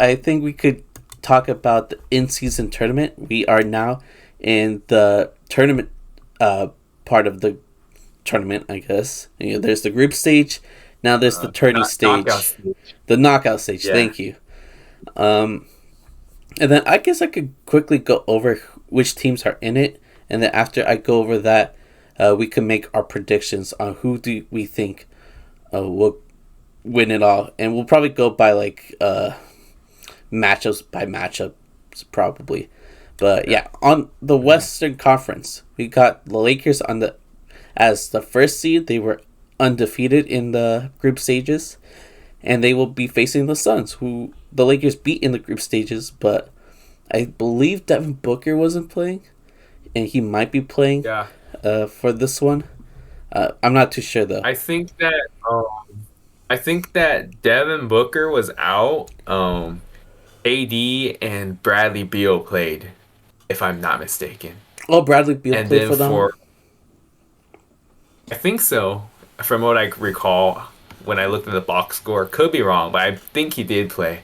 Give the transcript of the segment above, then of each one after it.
I think we could talk about the in-season tournament. We are now in the tournament part of the tournament, I guess. There's the group stage. Now there's the tourney Knockout stage, stage. the knockout stage. Yeah. Thank you. Um, and then I guess I could quickly go over which teams are in it, and then after I go over that, we can make our predictions on who do we think will win it all, and we'll probably go by like matchups by matchups probably. But yeah, on the Western Conference, we got the Lakers on the as the first seed. They were undefeated in the group stages, and they will be facing the Suns, who the Lakers beat in the group stages. But I believe Devin Booker wasn't playing, and he might be playing Yeah. for this one. I'm not too sure though. I think that I think that Devin Booker was out. AD and Bradley Beal played, if I'm not mistaken. Oh, Bradley Beal And played then for them. for I think so, from what I recall when I looked at the box score. Could be wrong, but I think he did play.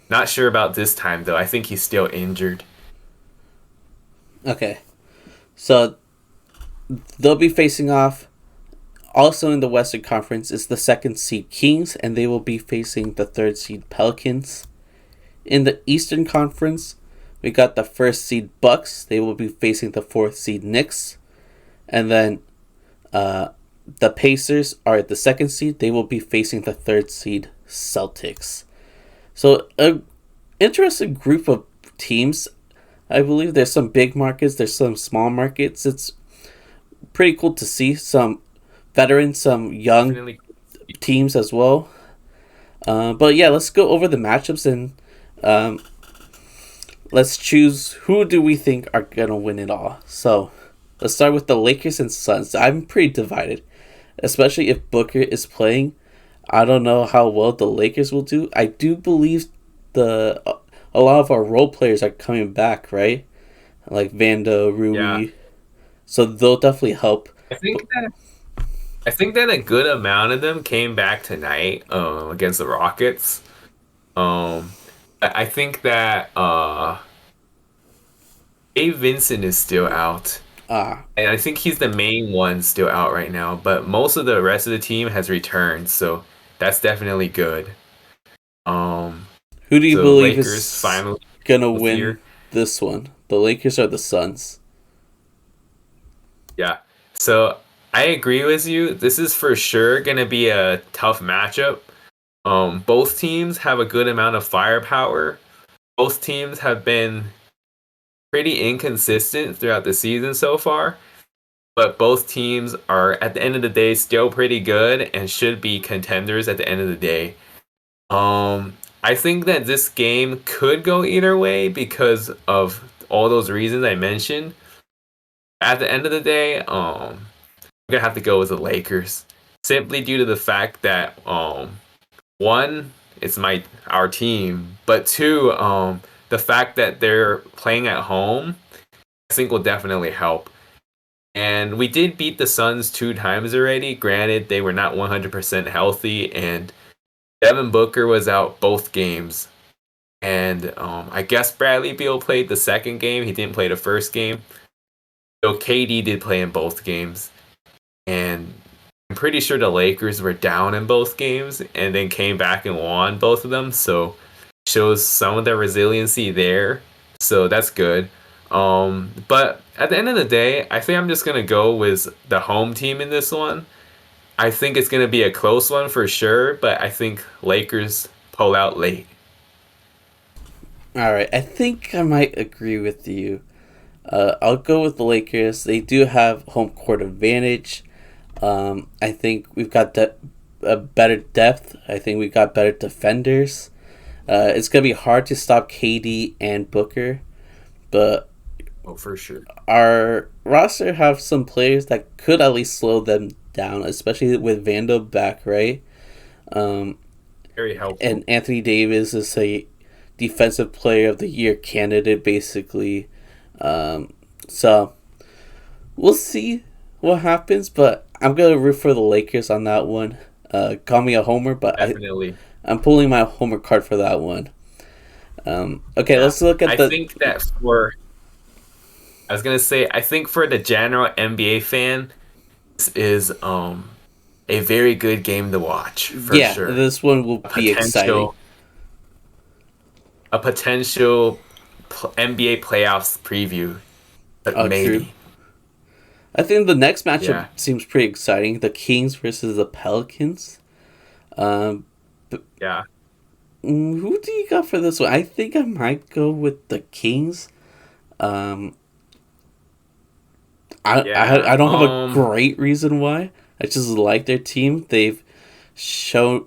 Not sure about this time though. I think he's still injured. Okay, so they'll be facing off. Also in the Western Conference is the second seed Kings, and they will be facing the third seed Pelicans. In the Eastern Conference, we got the first seed Bucks. They will be facing the fourth seed Knicks, and then the Pacers are at the second seed. They will be facing the third seed Celtics. So a interesting group of teams. I believe there's some big markets. There's some small markets. It's pretty cool to see some veterans, some young Definitely. teams as well. But yeah, let's go over the matchups and um, let's choose who do we think are gonna win it all. So let's start with the Lakers and Suns. I'm pretty divided, especially if Booker is playing. I don't know how well the Lakers will do. I do believe the a lot of our role players are coming back, right? Like Vando, Yeah. Rui. So they'll definitely help. I think But, that I think that a good amount of them came back tonight against the Rockets. Um, I think that Dave Vincent is still out. ah, And I think he's the main one still out right now, but most of the rest of the team has returned, so that's definitely good. Um, who do you so believe Lakers is finally gonna win here. this one? The Lakers or the Suns? Yeah. So I agree with you. This is for sure gonna be a tough matchup. Both teams have a good amount of firepower. Both teams have been pretty inconsistent throughout the season so far, but both teams are at the end of the day still pretty good and should be contenders at the end of the day. I think that this game could go either way because of all those reasons I mentioned. At the end of the day, I'm gonna have to go with the Lakers simply due to the fact that one, it's our team, but two, the fact that they're playing at home, I think will definitely help. And we did beat the Suns 2 times already. Granted, they were not 100% healthy, and Devin Booker was out both games. And I guess Bradley Beal played the second game. He didn't play the first game. So KD did play in both games. And I'm pretty sure the Lakers were down in both games and then came back and won both of them. So shows some of their resiliency there. So that's good. But at the end of the day, I think I'm just gonna go with the home team in this one. I think it's gonna be a close one for sure, but I think Lakers pull out late. All right, I think I might agree with you. I'll go with the Lakers. They do have home court advantage. I think we've got a better depth. I think we've got better defenders. It's gonna be hard to stop KD and Booker, but Oh, for sure. our roster have some players that could at least slow them down, especially with Vando back, right? Um, Very helpful. and Anthony Davis is a defensive player of the year candidate, basically. So we'll see what happens, but I'm gonna root for the Lakers on that one. Call me a homer, but Definitely. I'm pulling my homer card for that one. Okay, Yeah. let's look at I the. think that for I was gonna say I think for the general NBA fan, this is a very good game to watch for Yeah, sure. this one will A be exciting. potential a potential NBA playoffs preview, Oh, true. maybe. I think the next matchup Yeah. seems pretty exciting. The Kings versus the Pelicans. Um, Yeah. who do you got for this one? I think I might go with the Kings. Um, I Yeah. don't have a great reason why. I just like their team. They've shown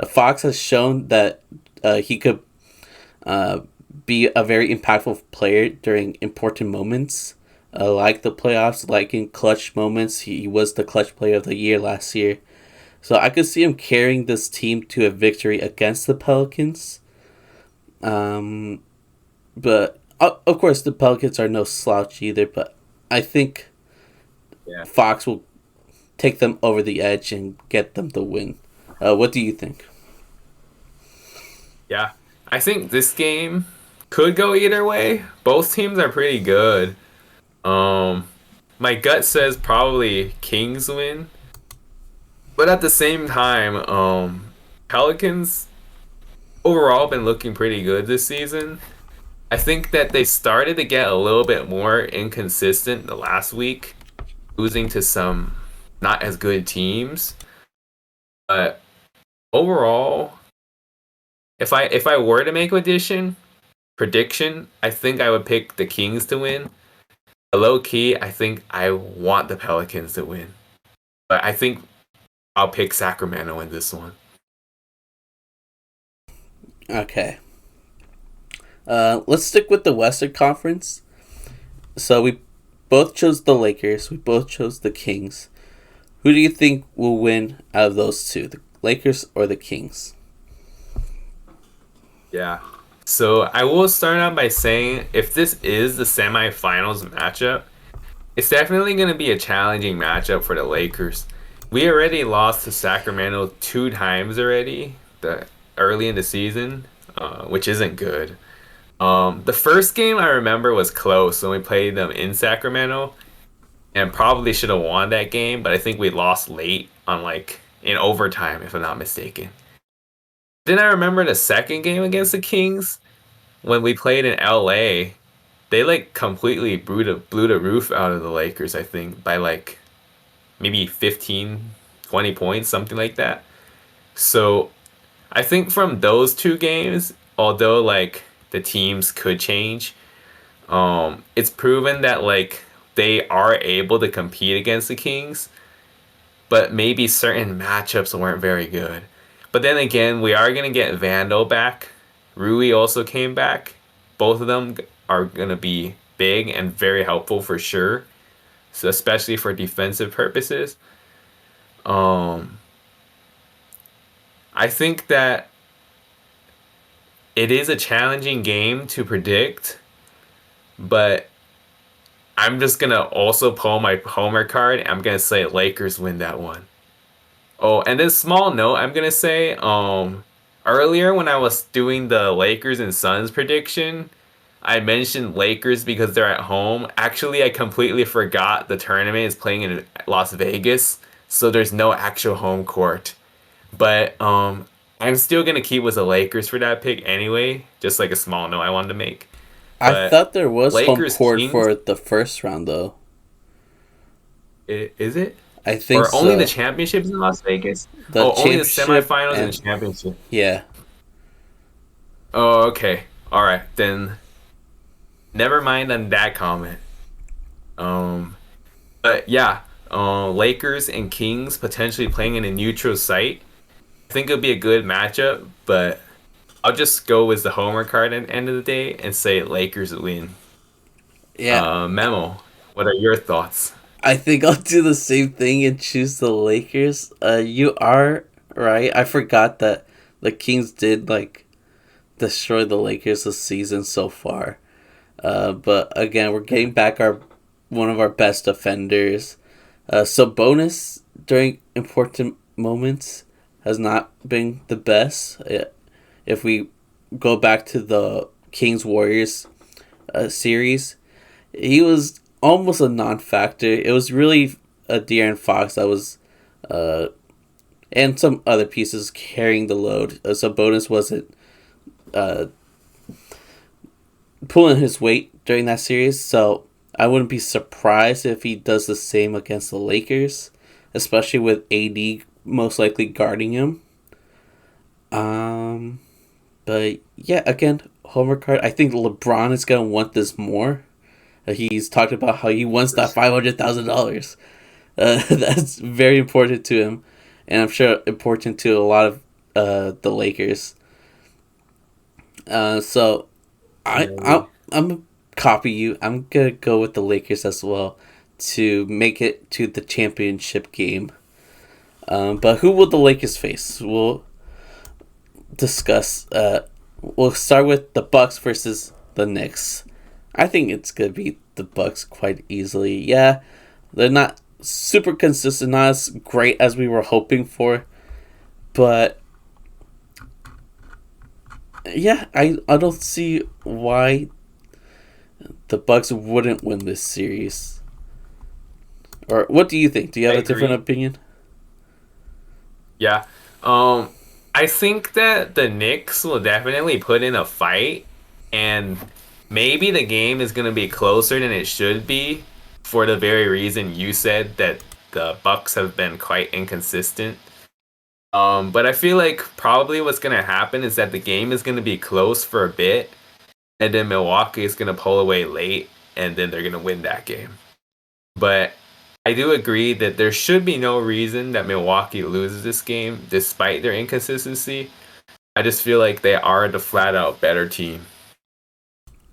Fox has shown that he could uh, be a very impactful player during important moments, like the playoffs, like in clutch moments. He was the clutch player of the year last year. So I could see him carrying this team to a victory against the Pelicans. Um, but of course, the Pelicans are no slouch either. But I think Yeah. Fox will take them over the edge and get them the win. What do you think? Yeah. I think this game could go either way. Both teams are pretty good. Um, my gut says probably Kings win, but at the same time, Pelicans overall been looking pretty good this season. I think that they started to get a little bit more inconsistent the last week, losing to some not as good teams. But overall, if I were to make a prediction, I think I would pick the Kings to win. Low key, I think I want the Pelicans to win. But I think I'll pick Sacramento in this one. Okay. Let's stick with the Western Conference. So we both chose the Lakers. We both chose the Kings. Who do you think will win out of those two, the Lakers or the Kings? Yeah. So I will start out by saying if this is the semifinals matchup, it's definitely going to be a challenging matchup for the Lakers. We already lost to Sacramento 2 times already, the early in the season, which isn't good. The first game I remember was close when we played them in Sacramento, and probably should have won that game, but I think we lost late on like in overtime, if I'm not mistaken. Then I remember the second game against the Kings when we played in LA. They like completely blew the roof out of the Lakers, I think, by like maybe 15, 20 points, something like that. So I think from those two games, although like the teams could change, it's proven that like they are able to compete against the Kings, but maybe certain matchups weren't very good. But then again, we are gonna get Vando back. Rui also came back. Both of them are gonna be big and very helpful for sure. So especially for defensive purposes. Um, I think that it is a challenging game to predict, but I'm just gonna also pull my homer card. I'm gonna say Lakers win that one. Oh, and then small note, I'm gonna say, earlier when I was doing the Lakers and Suns prediction, I mentioned Lakers because they're at home. Actually, I completely forgot the tournament is playing in Las Vegas, so there's no actual home court. But I'm still gonna keep with the Lakers for that pick anyway. Just like a small note I wanted to make. I But thought there was home Lakers court Kings, for the first round, though. is it? I think Or only the so. championships in Las Vegas? The Oh, only the championship semifinals and the and championship. yeah, Oh, okay. All right, then never mind on that comment. Um, but yeah, Lakers and Kings potentially playing in a neutral site. I think it'll be a good matchup, but I'll just go with the homer card at the end of the day and say Lakers win. yeah. Memo, what are your thoughts? I think I'll do the same thing and choose the Lakers. You are right. I forgot that the Kings did like destroy the Lakers this season so far. But again, we're getting back our one of our best defenders. So bonus during important moments has not been the best. If we go back to the Kings Warriors series, he was almost a non-factor. It was really De'Aaron Fox that was, uh, and some other pieces carrying the load. Sabonis wasn't uh, pulling his weight during that series, so I wouldn't be surprised if he does the same against the Lakers, especially with AD most likely guarding him. Um, but yeah, again, homer card. I think LeBron is gonna want this more. He's talked about how he wants that $500,000. That's very important to him, and I'm sure important to a lot of the Lakers. So I'm gonna copy you. I'm gonna go with the Lakers as well to make it to the championship game. But who will the Lakers face? We'll discuss. We'll start with the Bucks versus the Knicks. I think it's gonna be the Bucks quite easily. Yeah, they're not super consistent, not as great as we were hoping for, but yeah, I don't see why the Bucks wouldn't win this series. Or what do you think? Do you I have a different agree. opinion? Yeah. Um, I think that the Knicks will definitely put in a fight, and maybe the game is going to be closer than it should be for the very reason you said that the Bucks have been quite inconsistent. But I feel like probably what's going to happen is that the game is going to be close for a bit, and then Milwaukee is going to pull away late, and then they're going to win that game. But I do agree that there should be no reason that Milwaukee loses this game despite their inconsistency. I just feel like they are the flat out better team.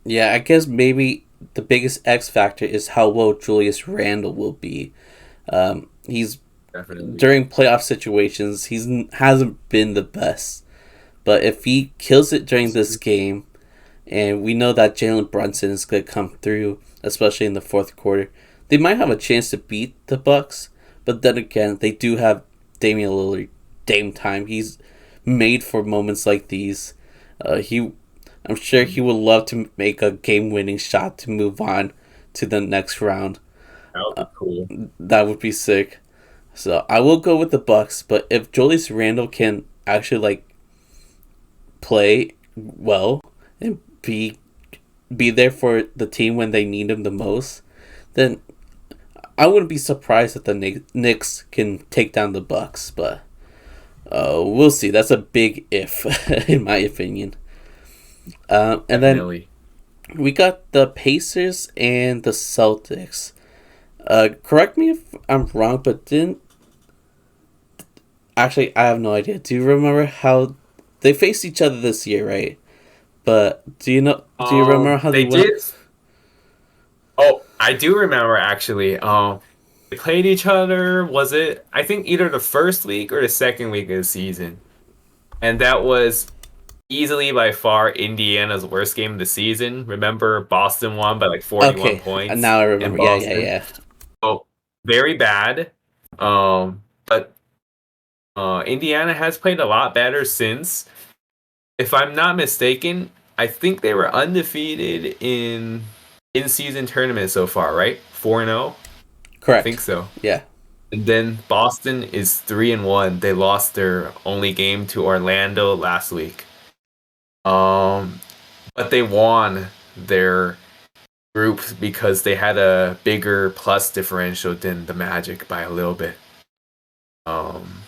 Yeah, I guess maybe the biggest X factor is how well Julius Randle will be. He's Definitely. during playoff situations, hasn't been the best. But if he kills it during this game, and we know that Jalen Brunson is going to come through, especially in the fourth quarter, they might have a chance to beat the Bucks. But then again, they do have Damian Lillard, Dame time. He's made for moments like these. I'm sure he would love to make a game-winning shot to move on to the next round. That would be cool. That would be sick. So I will go with the Bucks, but if Julius Randle can actually play well and be there for the team when they need him the most, then I wouldn't be surprised if the Knicks can take down the Bucks. But we'll see. That's a big if, in my opinion. And then Definitely. we got the Pacers and the Celtics. Correct me if I'm wrong, but didn't actually I have no idea. Do you remember how they faced each other this year, right? But do you know? Do you remember how they They went? did. Oh, I do remember actually. They played each other. Was it? I think either the first week or the second week of the season, and that was easily by far Indiana's worst game of the season. Remember, Boston won by like 41 Okay, points now I in remember. Yeah, yeah, Boston. yeah. So very bad. But Indiana has played a lot better since. If I'm not mistaken, I think they were undefeated in season tournament so far, right? 4-0. I think Correct. so. Yeah. And then Boston is 3-1. They lost their only game to Orlando last week. But they won their group because they had a bigger plus differential than the Magic by a little bit. Um,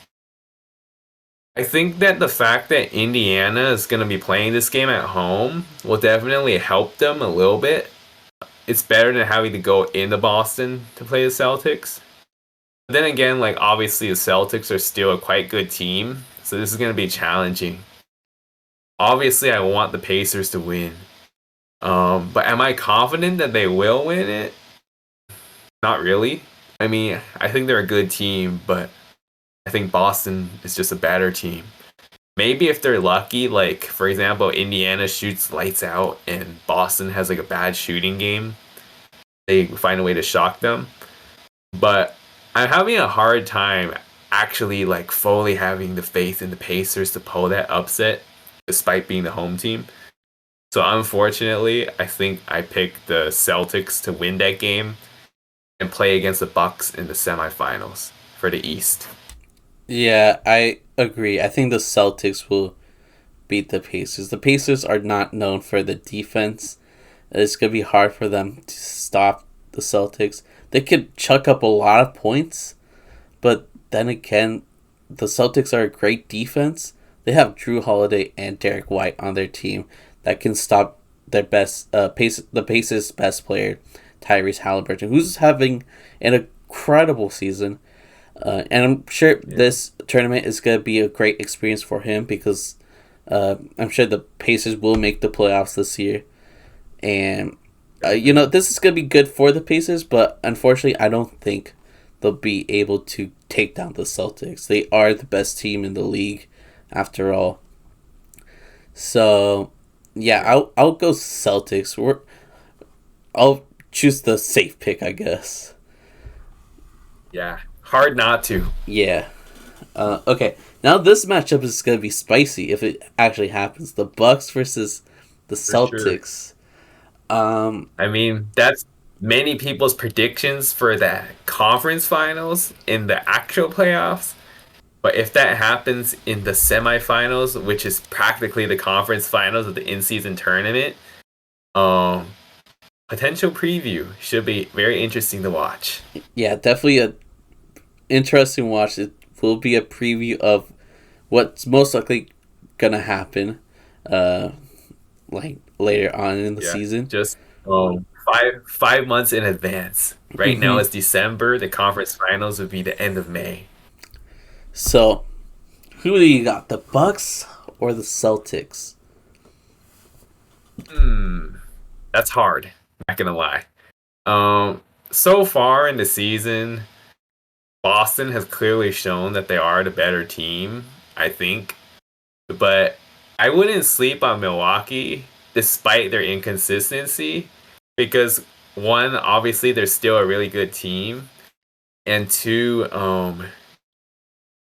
I think that the fact that Indiana is going to be playing this game at home will definitely help them a little bit. It's better than having to go into Boston to play the Celtics. But then again, like obviously the Celtics are still a quite good team, so this is going to be challenging. Obviously, I want the Pacers to win. But am I confident that they will win it? Not really. I mean, I think they're a good team, but I think Boston is just a better team. Maybe if they're lucky, like for example, Indiana shoots lights out and Boston has like a bad shooting game, they find a way to shock them. But I'm having a hard time actually like fully having the faith in the Pacers to pull that upset. despite being the home team. So unfortunately, I think I picked the Celtics to win that game and play against the Bucks in the semifinals for the East. Yeah, I agree. I think the Celtics will beat the Pacers. The Pacers are not known for the defense. It's going to be hard for them to stop the Celtics. They could chuck up a lot of points, but then again, the Celtics are a great defense. They have Drew Holiday and Derek White on their team that can stop their the Pacers' best player, Tyrese Halliburton, who's having an incredible season. And I'm sure this tournament is going to be a great experience for him because I'm sure the Pacers will make the playoffs this year. And, this is going to be good for the Pacers, but unfortunately, I don't think they'll be able to take down the Celtics. They are the best team in the league, after all. So, yeah, I'll go Celtics. I'll choose the safe pick, I guess. Yeah, hard not to. Yeah. Okay. Now this matchup is gonna be spicy if it actually happens. The Bucks versus the For sure. Celtics. I mean, that's many people's predictions for the conference finals in the actual playoffs. But if that happens in the semifinals, which is practically the conference finals of the in-season tournament, um, potential preview should be very interesting to watch. Yeah, definitely a interesting watch. It will be a preview of what's most likely gonna happen, uh, like later on in the Yeah, season. just 5 months in advance. Right now Mm-hmm. it's December. The conference finals would be the end of May. So, who do you got? The Bucks or the Celtics? Hmm, that's hard. Not gonna lie. So far in the season, Boston has clearly shown that they are the better team. I think, but I wouldn't sleep on Milwaukee despite their inconsistency because one, obviously, they're still a really good team, and two,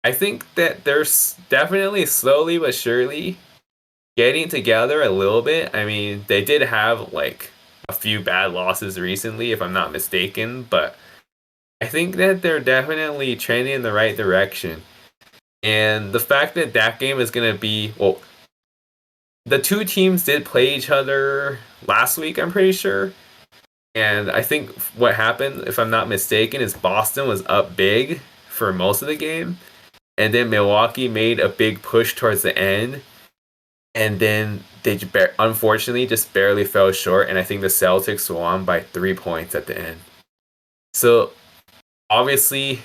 I think that they're definitely slowly but surely getting together a little bit. I mean, they did have like a few bad losses recently, if I'm not mistaken, but I think that they're definitely trending in the right direction. And the fact that that game is going to be, well, the two teams did play each other last week, I'm pretty sure. And I think what happened, if I'm not mistaken, is Boston was up big for most of the game. And then Milwaukee made a big push towards the end. And then they unfortunately just barely fell short. And I think the Celtics won by 3 points at the end. So obviously,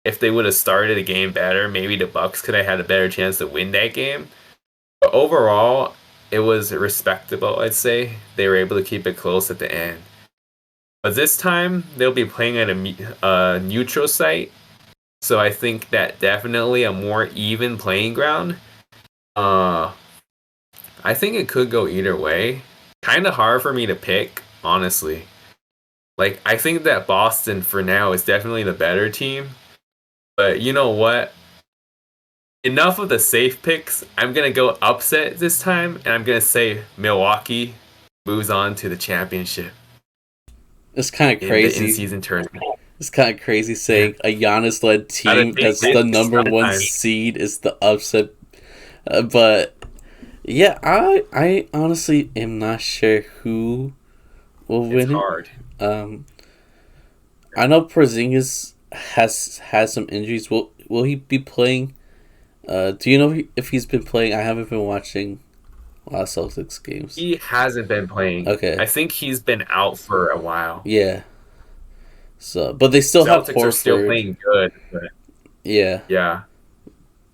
if they would have started the game better, maybe the Bucks could have had a better chance to win that game. But overall, it was respectable, I'd say. They were able to keep it close at the end. But this time, they'll be playing at a neutral site. So I think that definitely a more even playing ground. Uh, I think it could go either way. Kind of hard for me to pick, honestly. Like, I think that Boston, for now, is definitely the better team. But you know what? Enough of the safe picks. I'm going to go upset this time, and I'm going to say Milwaukee moves on to the championship It's kind of in the crazy. in-season tournament. It's kind of crazy Yeah. saying a Giannis-led Gotta team take that's the risks number one sometimes. seed is the upset. But yeah, I honestly am not sure who will It's win it. hard. Um, I know Porzingis has had some injuries. Will he be playing? Do you know if he's been playing? I haven't been watching a lot of Celtics games. He hasn't been playing. Okay, I think he's been out for a while. yeah. So, but they still have Celtics are still Horford. playing good, but Yeah, yeah,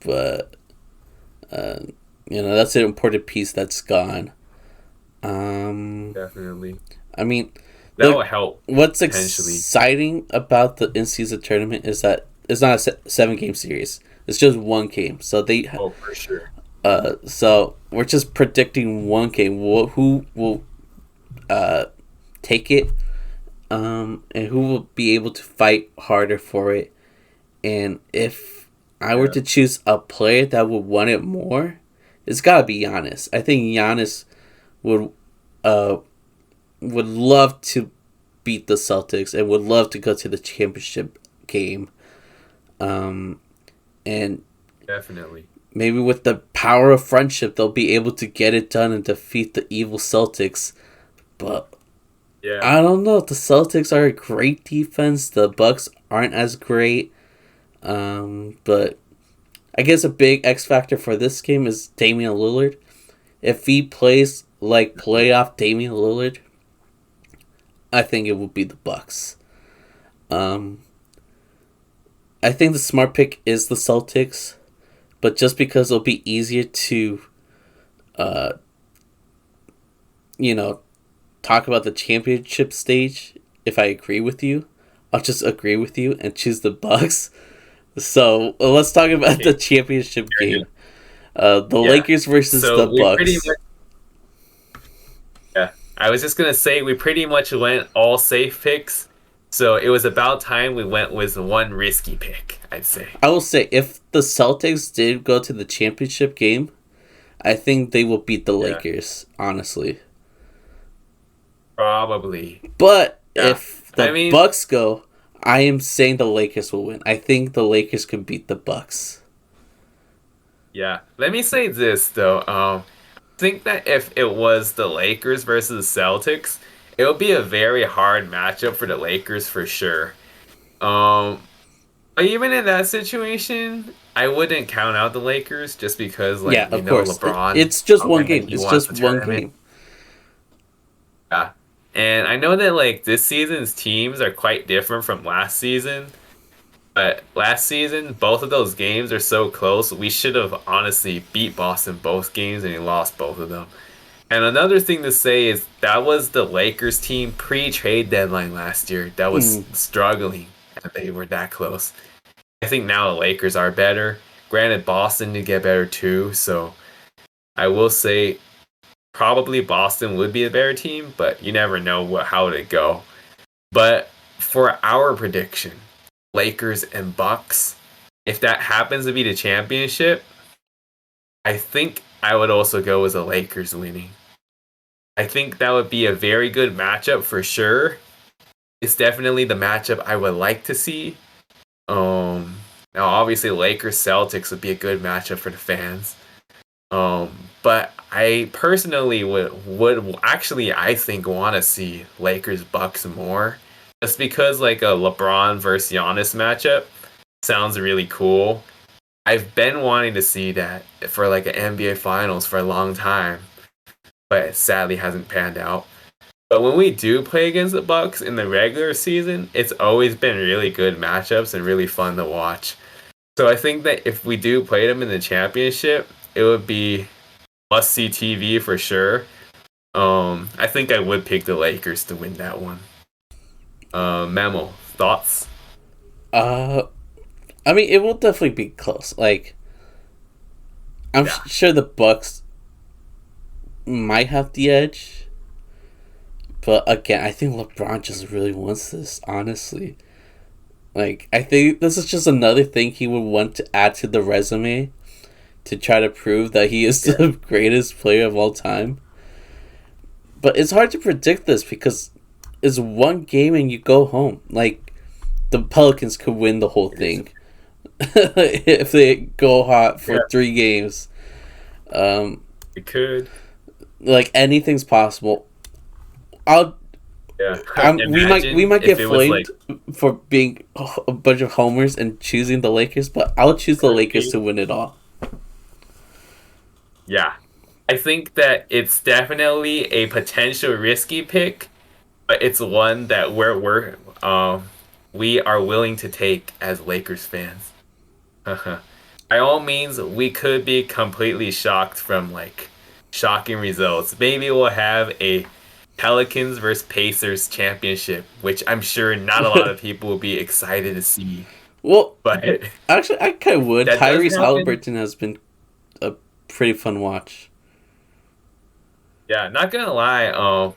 but uh, that's an important piece that's gone. definitely. I mean, That the will help what's potentially. exciting about the in-season tournament is that it's not a seven-game series. It's just one game. So Oh, for sure. so we're just predicting one game. Who will uh take it, and who will be able to fight harder for it. And if I were Yeah. to choose a player that would want it more, It's gotta be Giannis. I think Giannis would uh would love to beat the Celtics and would love to go to the championship game. Um, and Definitely. maybe with the power of friendship, they'll be able to get it done and defeat the evil Celtics. But Yeah. I don't know. The Celtics are a great defense. The Bucks aren't as great. But I guess a big X factor for this game is Damian Lillard. If he plays like playoff Damian Lillard, I think it would be the Bucks. Um, I think the smart pick is the Celtics, but just because it'll be easier to, uh, you know, talk about the championship stage. If I agree with you, I'll just agree with you and choose the Bucks. So let's talk about Okay. the championship game. The Yeah. Lakers versus So the we pretty Bucks. much, yeah. I was just gonna say we pretty much went all safe picks. So it was about time we went with one risky pick, I'd say. I will say if the Celtics did go to the championship game, I think they will beat the Yeah. Lakers, honestly. Probably. But Yeah. if I the mean, Bucks go, I am saying the Lakers will win. I think the Lakers can beat the Bucks. yeah. Let me say this though. Think that if it was the Lakers versus Celtics, it would be a very hard matchup for the Lakers for sure. Um, but even in that situation, I wouldn't count out the Lakers just because, Yeah, like, we of know course. LeBron It's just one talking like game. he It's wants just the one tournament. game. Yeah. And I know that, like, this season's teams are quite different from last season. But last season, both of those games are so close. We should have honestly beat Boston both games and we lost both of them. And another thing to say is that was the Lakers team pre-trade deadline last year that was Mm. struggling and they were that close. I think now the Lakers are better. Granted, Boston did get better too, so I will say probably Boston would be a better team, but you never know how it go. But for our prediction, Lakers and Bucks, if that happens to be the championship, I think I would also go with the Lakers winning. I think that would be a very good matchup for sure. It's definitely the matchup I would like to see. Um, Now obviously Lakers Celtics would be a good matchup for the fans. But I personally would actually I think want to see Lakers Bucks more, just because like a LeBron versus Giannis matchup sounds really cool. I've been wanting to see that for like an NBA Finals for a long time, but it sadly hasn't panned out. But when we do play against the Bucks in the regular season, it's always been really good matchups and really fun to watch. So I think that if we do play them in the championship, it would be must see TV for sure. I think I would pick the Lakers to win that one. Memo, thoughts? Uh, I mean, it will definitely be close. Like, I'm Yeah, sure the Bucks might have the edge, but again, I think LeBron just really wants this. Honestly, like, I think this is just another thing he would want to add to the resume to try to prove that he is yeah, the greatest player of all time. But it's hard to predict this because it's one game and you go home. Like, the Pelicans could win the whole it is. thing if they go hot Yeah, for 3 games. Um, it could. like anything's possible. I'll Yeah, we imagine might if get it was like flamed for being a bunch of homers and choosing the Lakers, but I'll choose the Lakers okay. to win it all. Yeah, I think that it's definitely a potential risky pick, but it's one that we are willing to take as Lakers fans. By all means, we could be completely shocked from like shocking results. Maybe we'll have a Pelicans versus Pacers championship, which I'm sure not a lot of people will be excited to see. Well, But actually, I kind of would. that does Tyrese happen. Halliburton has been a pretty fun watch. Yeah, not gonna lie.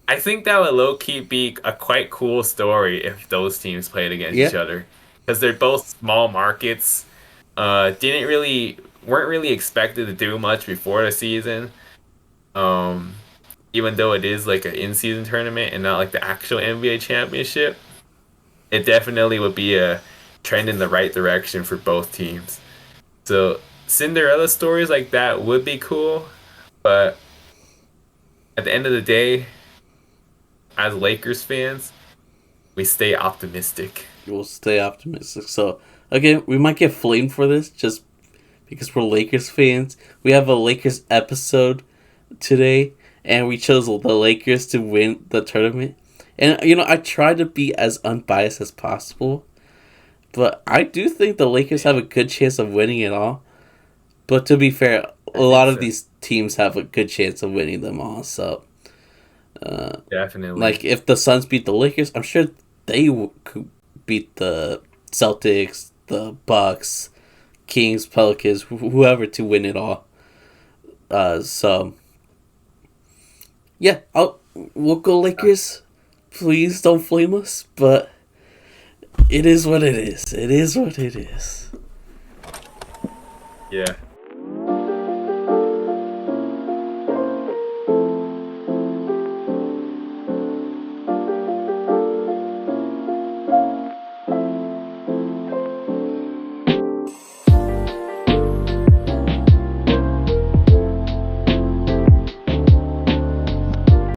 I think that would low key be a quite cool story if those teams played against Yeah. each other, because they're both small markets. Didn't really weren't really expected to do much before the season. Um, Even though it is like an in-season tournament and not like the actual NBA championship, it definitely would be a trend in the right direction for both teams. So Cinderella stories like that would be cool, but at the end of the day, as Lakers fans, we stay optimistic. We'll stay optimistic. So again, we might get flamed for this just because we're Lakers fans. We have a Lakers episode today, and we chose the Lakers to win the tournament. And I try to be as unbiased as possible, but I do think the Lakers have a good chance of winning it all. But to be fair, I a think lot of so. these teams have a good chance of winning them all. So, Definitely. like if the Suns beat the Lakers, I'm sure they could beat the Celtics, the Bucks, Kings, Pelicans, whoever to win it all. So yeah, we'll go Lakers. Please don't flame us, but it is what it is. It is what it is. Yeah.